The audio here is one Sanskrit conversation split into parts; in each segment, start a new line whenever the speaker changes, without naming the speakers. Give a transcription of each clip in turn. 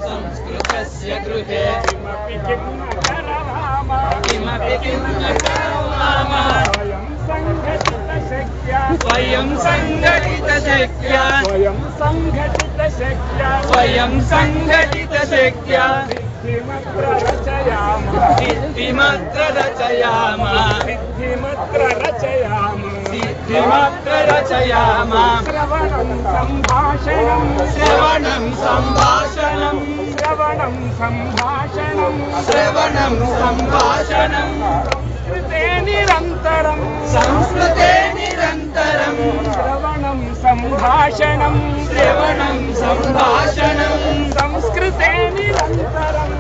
संस्कृतस्य कृते किमपि किं न करवाम स्वयं संघटितशक्त्या सिद्धिमत्र रचयाम श्रवणं संभाषणं संस्कृते निरन्तरं श्रवणं संभाषणं संस्कृते निरन्तरं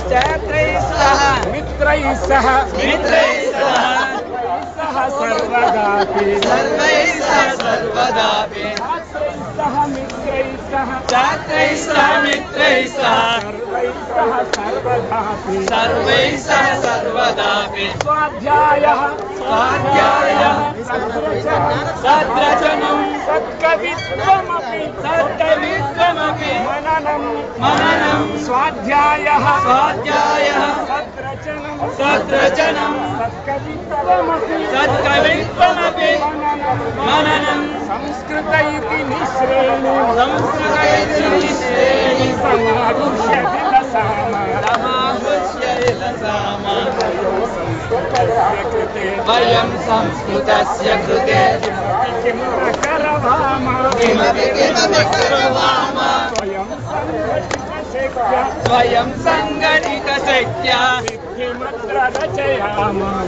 छात्रैः सह मित्रैः सह सर्वदापि छात्रैः सह मित्रैः सह सर्वैः सह सर्वदापि स्वाध्यायः सद्रचनं सत्कवित्वमपि मननं स्वाध्यायः सद्रचनं सत्कवित्वमपि मननं संस्कृत इति निःश्रेणी वयं संस्कृतस्य कृते किमपि करवाम स्वयं संघटितशक्त्या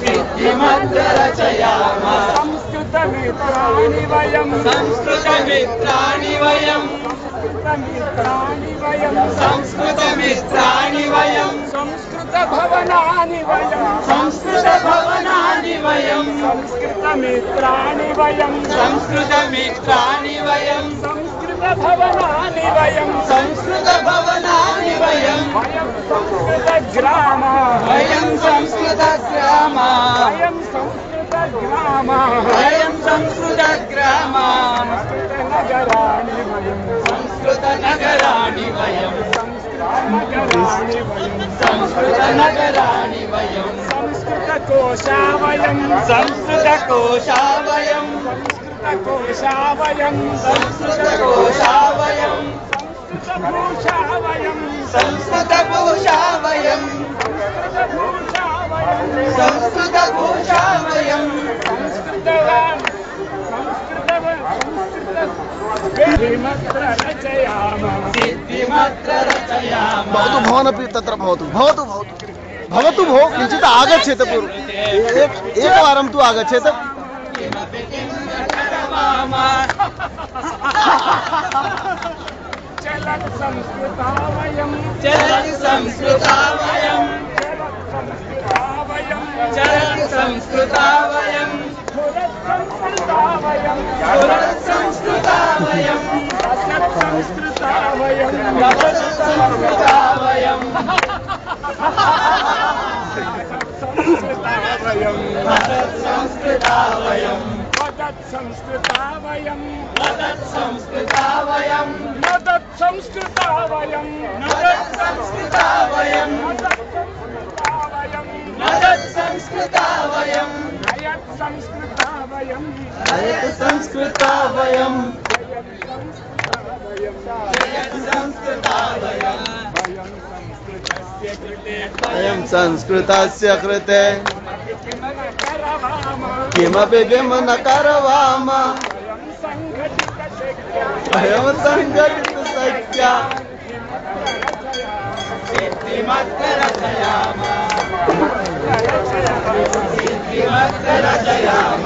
सिद्धिमत्र रचयाम संस्कृतमित्राणि वयं संस्कृतभवनानि वयं संस्कृतभवनानि वयं संस्कृतभवनानि वयं संस्कृतनगराणि वयं संस्कृतकोशा वयं संस्कृतकोशा वयं
भवतु भवनपि तत्र भवतु भो किञ्चित् आगच्छेत् पूर्वम् एकवारं तु आगच्छेत्
चलत् संस्कृता वयं
वयं संस्कृतस्य कृते किमपि किं न करवाम वयं संघटितशक्त्या सिद्धिमत्र रचयाम